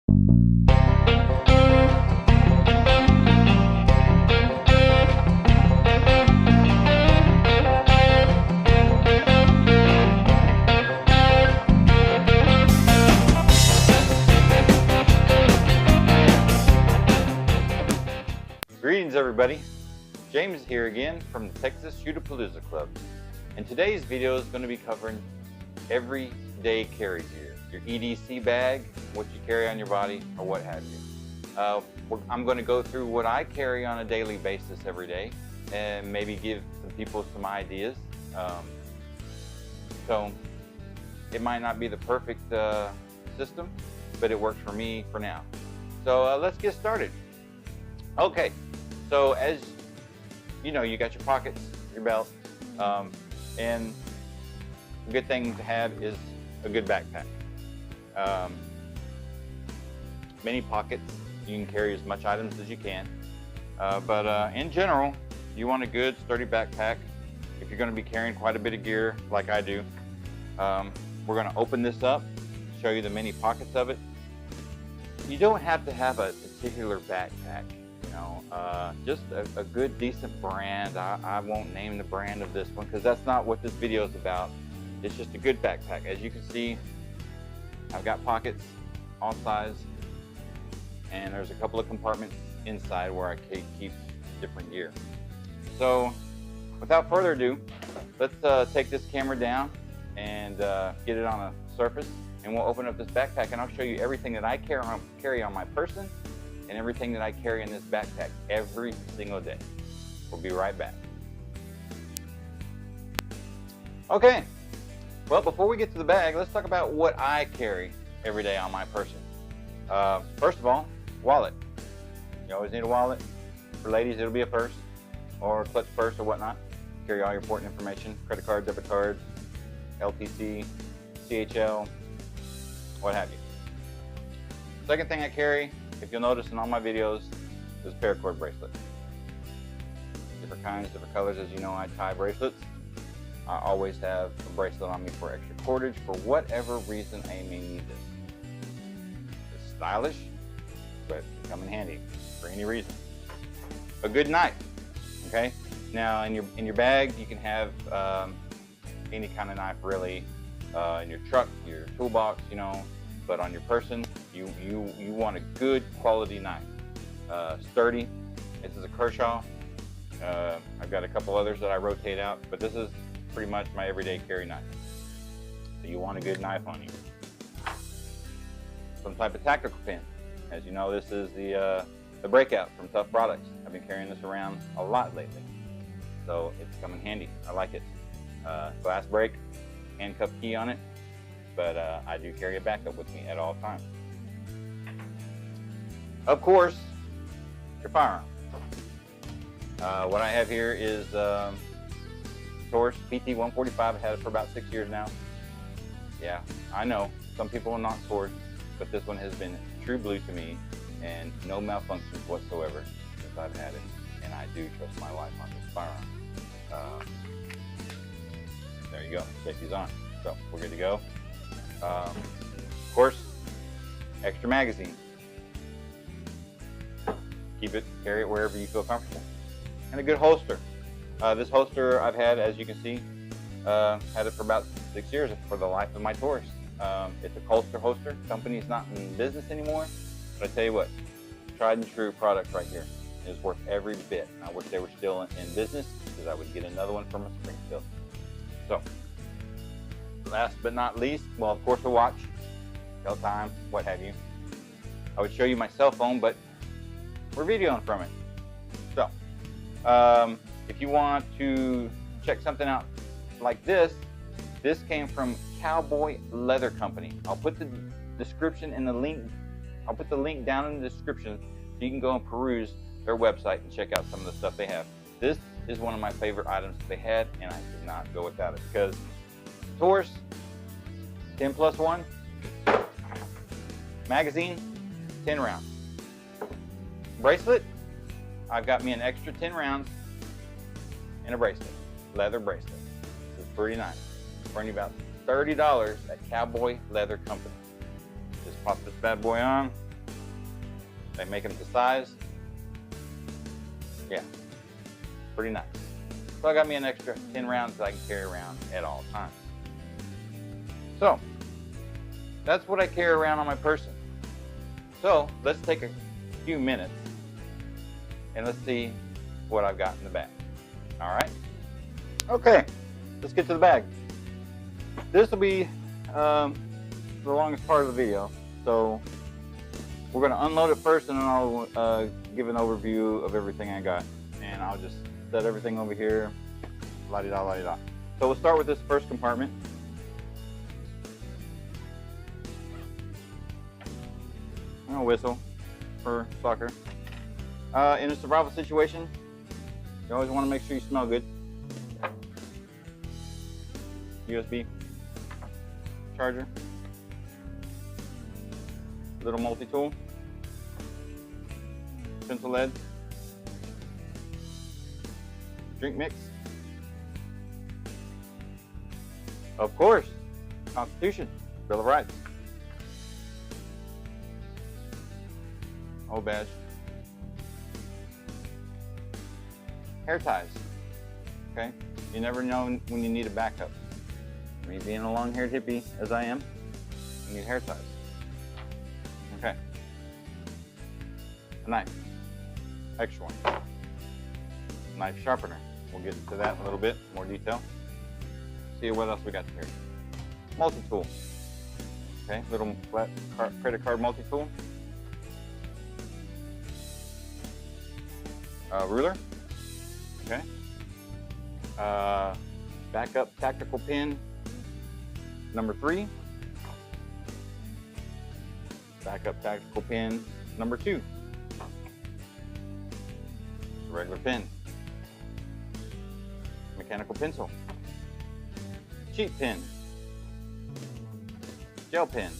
Greetings everybody, James here again from the Texas Shootapalooza Club, and today's video is going to be covering everyday carry gear, your EDC bag, what you carry on your body, or what have you. I'm going to go through what I carry on a daily basis every day and maybe give some people some ideas. So it might not be the perfect system, but it works for me for now. So let's get started. Okay. So as you know, you got your pockets, your belt, and a good thing to have is a good backpack. Many pockets, you can carry as much items as you can, but in general, you want a good sturdy backpack. If you're going to be carrying quite a bit of gear like I do, we're going to open this up, show you the many pockets of it. You don't have to have a particular backpack. Just a good decent brand. I won't name the brand of this one because that's not what this video is about. It's just a good backpack. As you can see, I've got pockets all size, and there's a couple of compartments inside where I keep different gear. So without further ado, let's take this camera down and get it on a surface, and we'll open up this backpack and I'll show you everything that I carry on my person and everything that I carry in this backpack every single day. We'll be right back. Okay, well, before we get to the bag, let's talk about what I carry every day on my person. First of all, wallet. You always need a wallet. For ladies, it'll be a purse or a clutch purse or whatnot. Carry all your important information, credit card, debit cards, LTC, CHL, what have you. Second thing I carry, if you'll notice in all my videos, is paracord bracelets. Different kinds, different colors. As you know, I tie bracelets. I always have a bracelet on me for extra cordage for whatever reason I may need this. It's stylish, but it can come in handy for any reason. A good knife, okay? Now in your bag, you can have any kind of knife really. In your truck, your toolbox, but on your person, you want a good quality knife. Sturdy. This is a Kershaw. I've got a couple others that I rotate out, but this is pretty much my everyday carry knife. So you want a good knife on you. Some type of tactical pin. As you know, this is the Breakout from Tough Products. I've been carrying this around a lot lately, so it's come in handy. I like it. Glass break, handcuff key on it. But I do carry a backup with me at all times. Of course, your firearm. What I have here is Taurus PT-145. I've had it for about 6 years now. Yeah, I know some people will not Taurus, but this one has been true blue to me and no malfunctions whatsoever since I've had it. And I do trust my life on this firearm. There you go, safety's on. So we're good to go. Of course, extra magazine. Keep it, carry it wherever you feel comfortable. And a good holster. This holster I've had, as you can see, had it for about 6 years for the life of my Taurus. It's a Colster holster. Company's not in business anymore, but I tell you what, tried and true product right here. It is worth every bit. I wish they were still in business because I would get another one from a Springfield. So. Last but not least, well, of course, a watch, tell time, what have you. I would show you my cell phone, but we're videoing from it. So, if you want to check something out like this came from Cowboy Leather Company. I'll put the description in the link. I'll put the link down in the description so you can go and peruse their website and check out some of the stuff they have. This is one of my favorite items that they had, and I could not go without it because Taurus 10+1 magazine, 10 rounds. Bracelet, I've got me an extra 10 rounds and a bracelet, leather bracelet. This is pretty nice. Running about $30 at Cowboy Leather Company. Just pop this bad boy on, They make them to size. Yeah, pretty nice. So I got me an extra 10 rounds that I can carry around at all times. So that's what I carry around on my person. So let's take a few minutes and let's see what I've got in the bag. All right. Okay, let's get to the bag. This will be the longest part of the video. So we're going to unload it first, and then I'll give an overview of everything I got. And I'll just set everything over here. La-di-da, la-di-da. So we'll start with this first compartment. And a whistle for soccer. In a survival situation, you always want to make sure you smell good. USB charger. Little multi-tool. Pencil lead. Drink mix. Of course, Constitution, Bill of Rights. Old badge. Hair ties. Okay, you never know when you need a backup. Me being a long-haired hippie as I am, you need hair ties. Okay. A knife. Extra one. Knife sharpener. We'll get to that in a little bit, more detail. See what else we got here. Multi-tool. Okay, little flat credit card multi-tool. Ruler. Okay. Backup tactical pin number 3. Backup tactical pin number 2. Just a regular pin. Mechanical pencil. Sheet pin. Gel pen.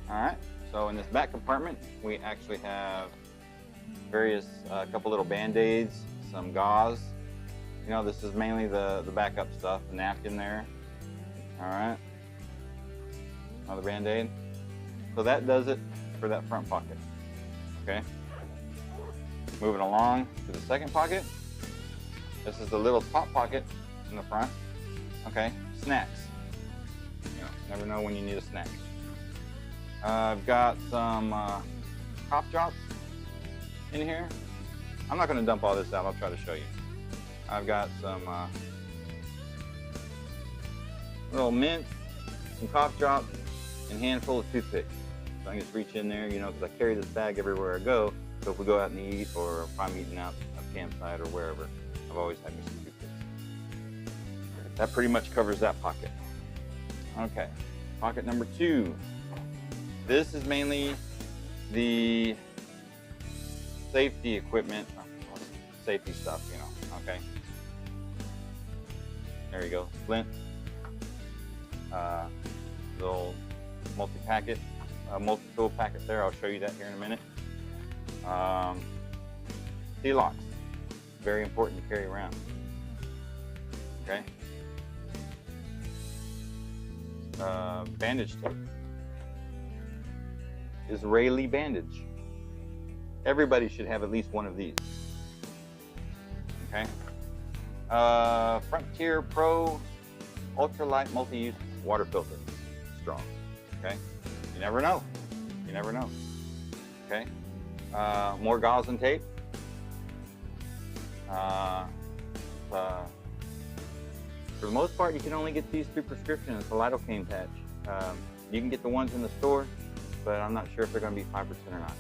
Alright, so in this back compartment we actually have various, couple little band-aids, some gauze. You know, this is mainly the backup stuff, the napkin there. Alright. Another band-aid. So that does it for that front pocket. Okay. Moving along to the second pocket. This is the little top pocket in the front. Okay. Snacks. You know, never know when you need a snack. I've got some cough drops in here. I'm not going to dump all this out. I'll try to show you. I've got some little mint, some cough drops, and a handful of toothpicks. So I can just reach in there, you know, because I carry this bag everywhere I go. So if we go out and eat, or if I'm eating out at a campsite or wherever, I've always had me some toothpicks. That pretty much covers that pocket. Okay, pocket number 2. This is mainly the safety equipment, safety stuff, you know, okay. There you go, splint, little multi-packet, multi-tool packet there. I'll show you that here in a minute. Sea-locks, very important to carry around, okay. Bandage tape, Israeli bandage. Everybody should have at least one of these. Okay. Frontier Pro ultralight multi-use water filter, strong. Okay. You never know. You never know. Okay. More gauze and tape. For the most part, you can only get these through prescription. It's a lidocaine patch. You can get the ones in the store, but I'm not sure if they're going to be 5% or not.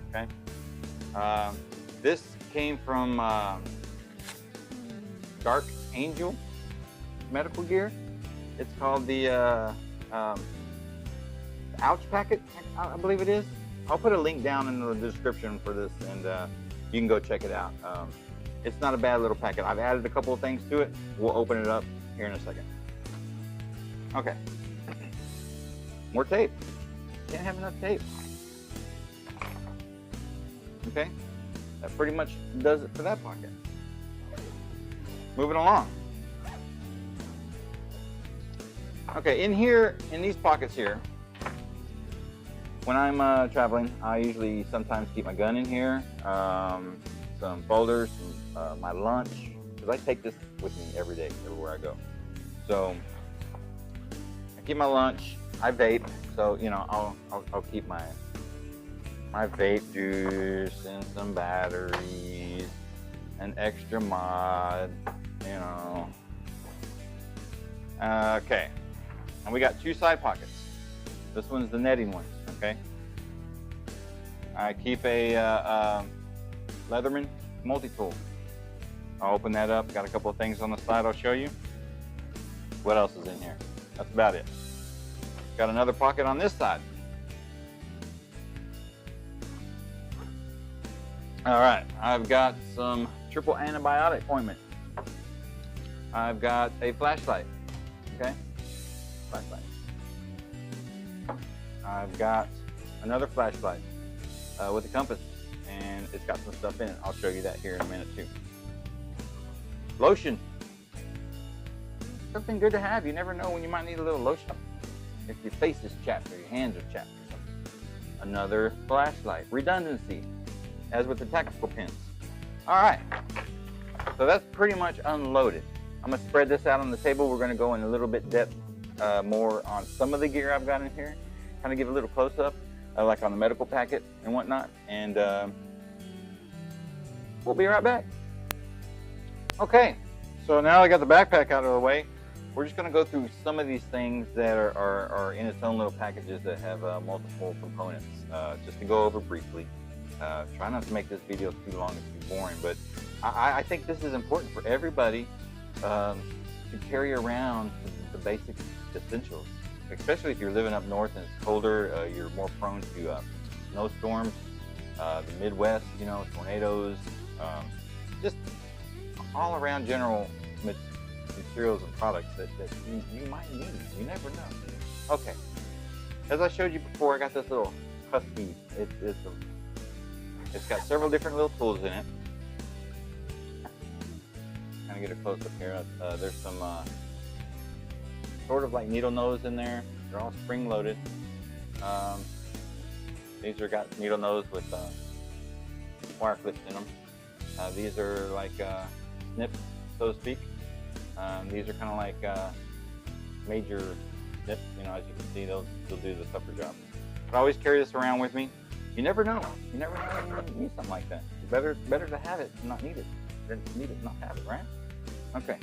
Okay. This came from Dark Angel Medical Gear. It's called the Ouch Packet, I believe it is. I'll put a link down in the description for this, and you can go check it out. It's not a bad little packet. I've added a couple of things to it. We'll open it up here in a second. Okay. More tape. Can't have enough tape. Okay. That pretty much does it for that pocket. Moving along. Okay, in here, in these pockets here, when I'm traveling, I usually sometimes keep my gun in here, some folders, my lunch, because I take this with me every day, everywhere I go. So I keep my lunch. I vape, so you know I'll keep my vape juice and some batteries, an extra mod, you know. Okay, and we got 2 side pockets. This one's the netting one. Okay. I keep a Leatherman multi-tool. I'll open that up. Got a couple of things on the side I'll show you. What else is in here? That's about it. Got another pocket on this side. All right, I've got some triple antibiotic ointment. I've got a flashlight, okay? Flashlight. I've got another flashlight with a compass, and it's got some stuff in it. I'll show you that here in a minute too. Lotion. Something good to have. You never know when you might need a little lotion. If your face is chapped or your hands are chapped or something. Another flashlight. Redundancy, as with the tactical pins. All right, so that's pretty much unloaded. I'm gonna spread this out on the table. We're gonna go in a little bit depth more on some of the gear I've got in here. Kind of give a little close up, like on the medical packet and whatnot. And we'll be right back. Okay, so now I got the backpack out of the way. We're just gonna go through some of these things that are in its own little packages that have multiple components, just to go over briefly. Try not to make this video too long and too boring, but I think this is important for everybody to carry around the basic essentials, especially if you're living up north and it's colder. You're more prone to snowstorms, the Midwest, you know, tornadoes, just all around general materials and products that you might need. You never know. Okay, as I showed you before, I got this little Husky. It's got several different little tools in it. Kind of get a close up here. There's some sort of like needle nose in there. They're all spring loaded. These are got needle nose with wire clips in them. These are like snips, so to speak. These are kind of like major snips. You know, as you can see, they'll do the tougher job. But I always carry this around with me. You never know. You never know when you need something like that. It's better to have it than not need it. Better to need it than not have it, right? Okay.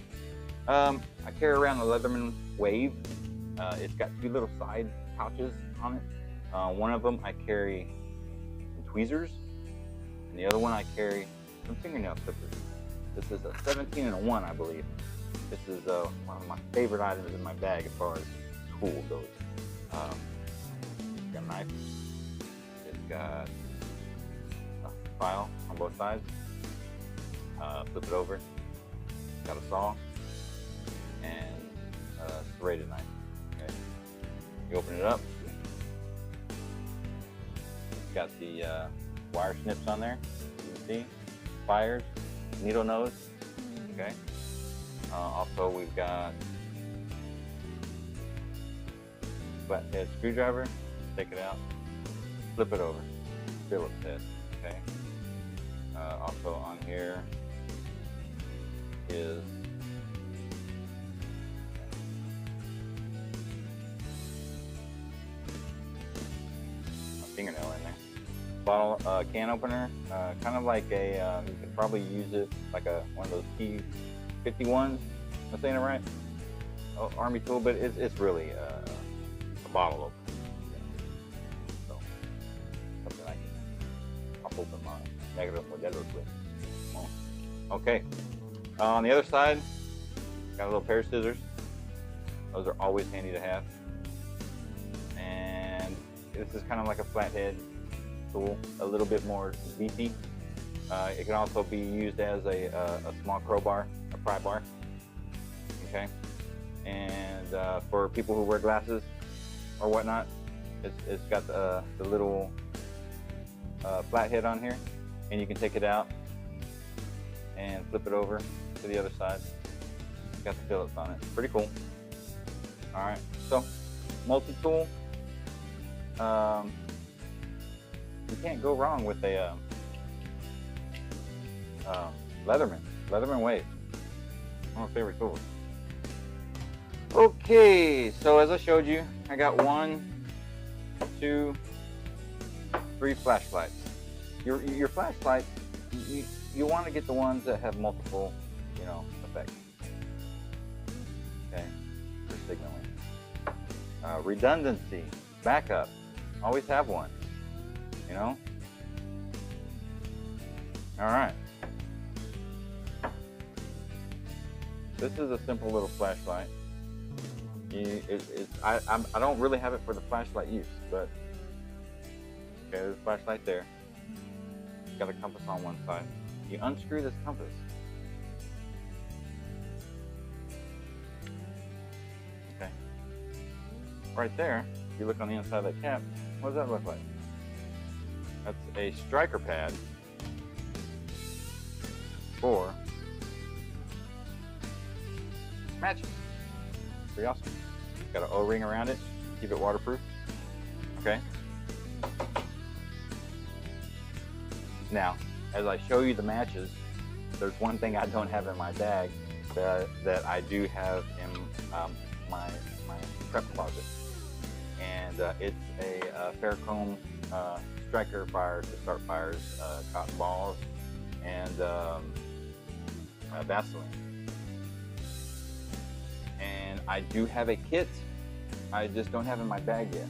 I carry around the Leatherman Wave. It's got 2 little side pouches on it. One of them I carry some tweezers, and the other one I carry some fingernail clippers. This is a 17 and a 1, I believe. This is one of my favorite items in my bag as far as tool goes. Got a knife. It's got a file on both sides. Flip it over. Got a saw and a serrated knife. Okay. You open it up. It's got the wire snips on there. You can see pliers, needle nose. Okay. Also, we've got flathead screwdriver. Take it out. Flip it over. Phillips head. Okay. Also on here is a fingernail in there. Bottle can opener, kind of like a. You could probably use it like one of those T51s. Am I saying it right? Oh, Army tool, but it's really a bottle opener. So something I can pop open my negative modelo with. Okay. On the other side, got a little pair of scissors. Those are always handy to have. And this is kind of like a flathead tool, a little bit more beefy. It can also be used as a small crowbar, a pry bar. Okay. And for people who wear glasses or whatnot, it's got the little flathead on here, and you can take it out and flip it over to the other side. It's got the Phillips on it. Pretty cool. All right, so multi-tool. you can't go wrong with a Leatherman Wave. One of my favorite tools. Okay, so as I showed you, I got 1, 2, 3 flashlights. Your flashlights, you want to get the ones that have multiple, effects. Okay, for signaling. Redundancy, backup. Always have one. All right. This is a simple little flashlight. I don't really have it for the flashlight use, but okay, there's a flashlight there. It's got a compass on one side. You unscrew this compass. Okay. Right there, if you look on the inside of that cap, what does that look like? That's a striker pad for matches. Pretty awesome. Got an O-ring around it, keep it waterproof. Okay. Now, as I show you the matches, there's one thing I don't have in my bag that I do have in my prep closet, and it's a Faircomb striker fire to start fires, cotton balls, and Vaseline. And I do have a kit, I just don't have in my bag yet.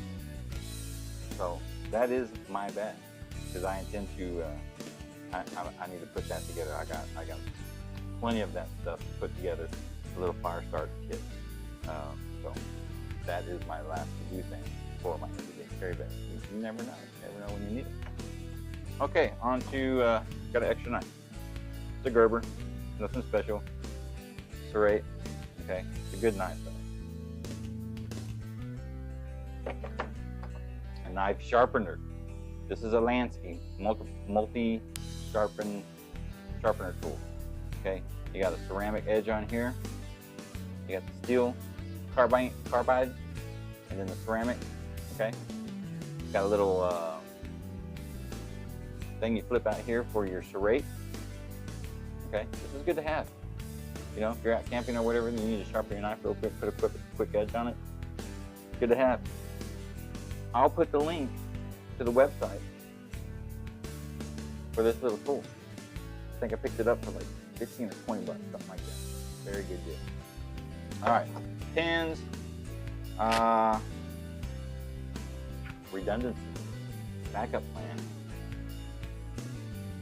So that is my bag, because I intend to, I need to put that together. I got plenty of that stuff to put together, a little fire start kit. So that is my last to-do thing for my everyday carry bag. You never know. You never know when you need it. Okay, on to, got an extra knife. It's a Gerber, nothing special. Serrate, okay, it's a good knife though. A knife sharpener. This is a Lansky multi sharpener tool. Okay, you got a ceramic edge on here. You got the steel carbide, and then the ceramic. Okay, got a little thing you flip out here for your serrate. Okay, this is good to have. If you're out camping or whatever, and you need to sharpen your knife real quick, put a quick edge on it. Good to have. I'll put the link to the website for this little tool. I think I picked it up for like 15 or 20 bucks, something like that. Very good deal. All right, pins, redundancy, backup plan.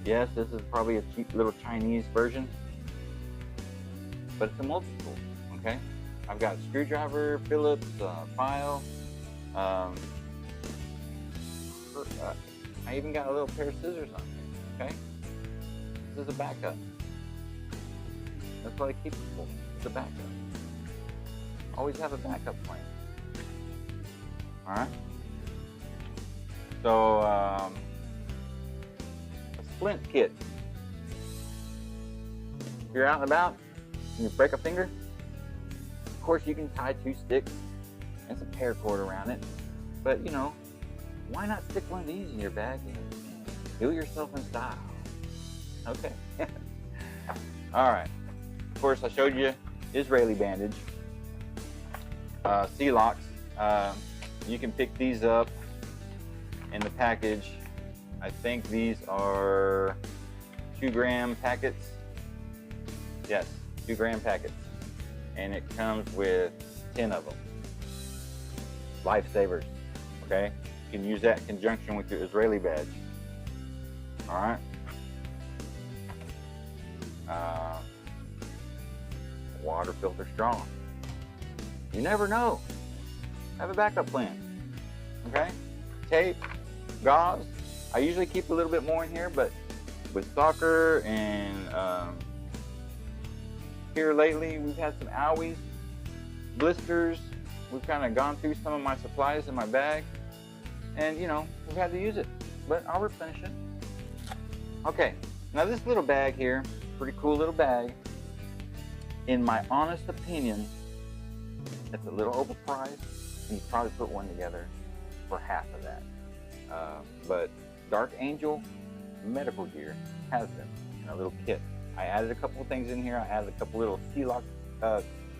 Yes, this is probably a cheap little Chinese version, but it's a multi-tool, okay? I've got a screwdriver, Phillips, file. I even got a little pair of scissors on here, okay? This is a backup. That's what I keep it for. It's a backup. Always have a backup plan. All right? So, a splint kit. If you're out and about and you break a finger, of course you can tie 2 sticks and some paracord around it, but why not stick one of these in your bag and do yourself in style? Okay. All right. Of course, I showed you Israeli bandage, C-locks. You can pick these up in the package. I think these are 2-gram packets. Yes, 2-gram packets. And it comes with 10 of them. Lifesavers, okay? You can use that in conjunction with your Israeli badge. All right. Water filter strong. You never know. Have a backup plan. Okay. Tape, gauze. I usually keep a little bit more in here, but with soccer and here lately we've had some owies, blisters. We've kind of gone through some of my supplies in my bag, and we've had to use it, but I'll replenish it. Okay, now this little bag here, pretty cool little bag. In my honest opinion, it's a little overpriced, and you probably put one together for half of that. But Dark Angel medical gear has them in a little kit. I added a couple of things in here. I added a couple little C-lock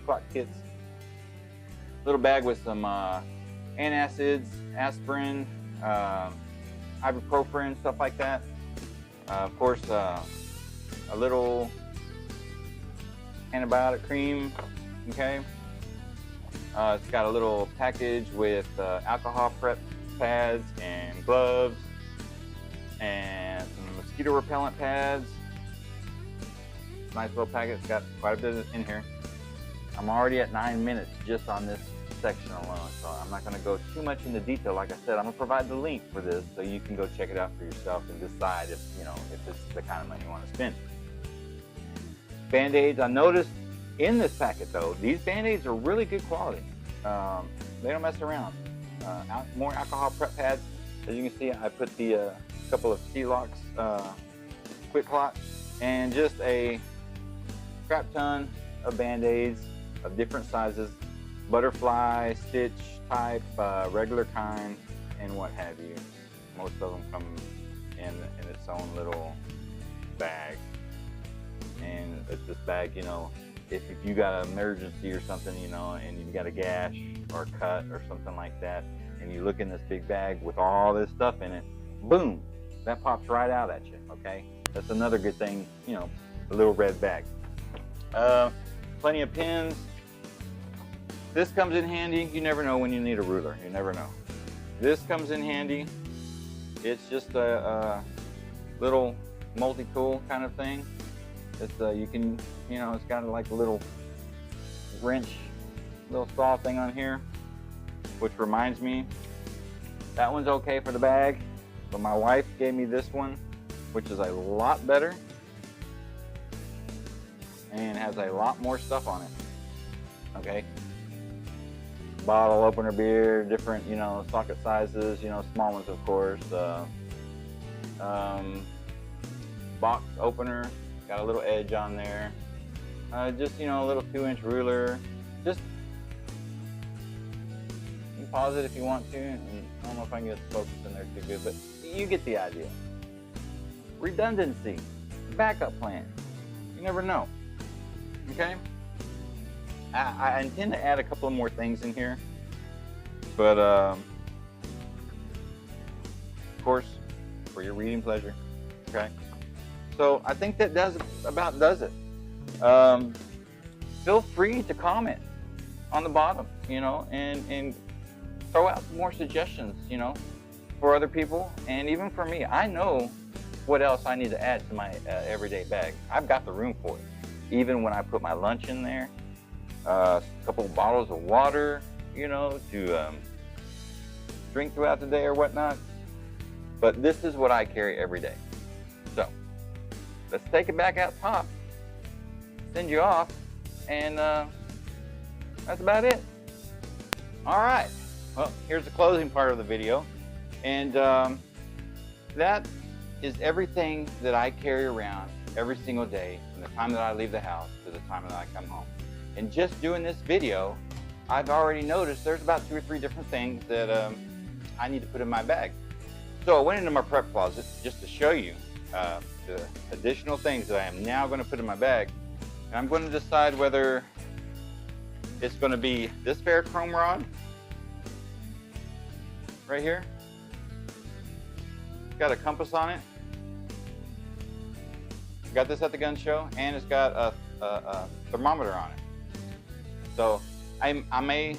clot kits, little bag with some antacids, aspirin, ibuprofen, stuff like that. Of course, a little antibiotic cream, okay? It's got a little package with alcohol prep pads and gloves and some mosquito repellent pads. Nice little packet. It's got quite a bit in here. I'm already at 9 minutes just on this section alone, so I'm not going to go too much into detail. Like I said, I'm going to provide the link for this so you can go check it out for yourself and decide if, you know, if it's the kind of money you want to spend. Band-Aids, I noticed in this packet though, these Band-Aids are really good quality. They don't mess around. More alcohol prep pads. As you can see, I put the couple of C-locks, quick clot, and just a crap ton of Band-Aids of different sizes, butterfly, stitch type, regular kind, and what have you. Most of them come in its own little bag. And it's this bag, you know, if you got an emergency or something, you know, and you got a gash or a cut or something like that, and you look in this big bag with all this stuff in it, boom, that pops right out at you, okay? That's another good thing, you know, a little red bag. Plenty of pins. This comes in handy. You never know when you need a ruler. You never know. This comes in handy. It's just a little multi-tool kind of thing. It's you can, you know, it's got like a little wrench, little saw thing on here, which reminds me, that one's okay for the bag, but my wife gave me this one, which is a lot better and has a lot more stuff on it. Okay, bottle opener beer, different, you know, socket sizes, you know, small ones of course. Box opener, got a little edge on there. Just, you know, a little 2-inch ruler. Just, you can pause it if you want to. And I don't know if I can get the focus in there too good, but you get the idea. Redundancy, backup plan. You never know. Okay? I intend to add a couple of more things in here, but of course, for your reading pleasure. Okay? So I think that about does it. Feel free to comment on the bottom, you know, and throw out some more suggestions, you know, for other people and even for me. I know what else I need to add to my everyday bag. I've got the room for it. Even when I put my lunch in there, a couple of bottles of water, you know, to drink throughout the day or whatnot. But this is what I carry every day. So let's take it back out top, send you off, and that's about it. All right, well, here's the closing part of the video, and that is everything that I carry around every single day from the time that I leave the house to the time that I come home. And just doing this video, I've already noticed there's about 2 or 3 different things that I need to put in my bag. So I went into my prep closet just to show you the additional things that I am now going to put in my bag. And I'm going to decide whether it's going to be this ferrochrome rod right here. It's got a compass on it. Got this at the gun show, and it's got a thermometer on it. So I may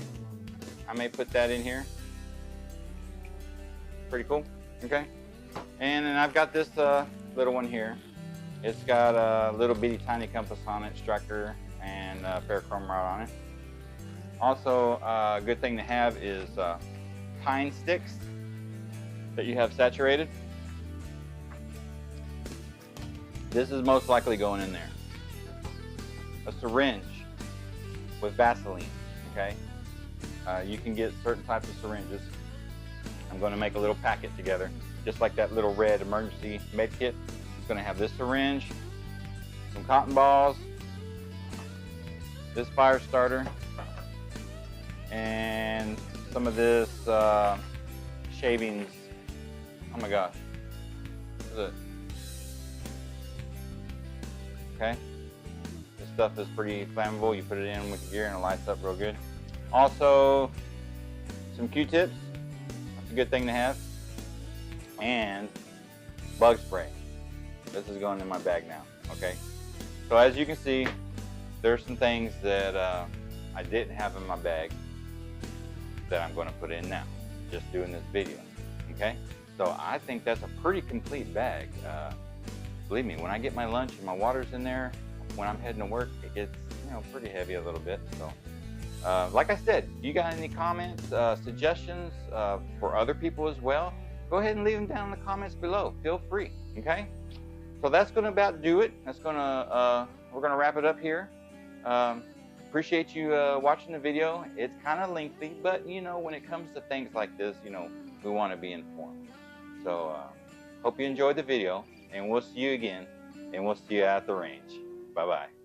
put that in here. Pretty cool. Okay. And then I've got this little one here. It's got a little bitty tiny compass on it, striker, and ferrochrome rod on it. Also, a good thing to have is pine sticks that you have saturated. This is most likely going in there. A syringe with Vaseline, okay? You can get certain types of syringes. I'm going to make a little packet together, just like that little red emergency med kit. It's going to have this syringe, some cotton balls, this fire starter, and some of this shavings. Oh my gosh, Look. Okay. This stuff is pretty flammable. You put it in with your gear and it lights up real good. Also, some Q-tips. That's a good thing to have. And bug spray. This is going in my bag now. Okay. So as you can see, there's some things that I didn't have in my bag that I'm going to put in now, just doing this video. Okay. So I think that's a pretty complete bag. Believe me, when I get my lunch and my water's in there, when I'm heading to work, it gets, you know, pretty heavy a little bit. So, like I said, you got any comments, suggestions for other people as well? Go ahead and leave them down in the comments below. Feel free. Okay. So that's going to about do it. That's going to we're going to wrap it up here. Appreciate you watching the video. It's kind of lengthy, but you know, when it comes to things like this, you know, we want to be informed. So hope you enjoyed the video, and we'll see you again, and we'll see you at the range. Bye-bye.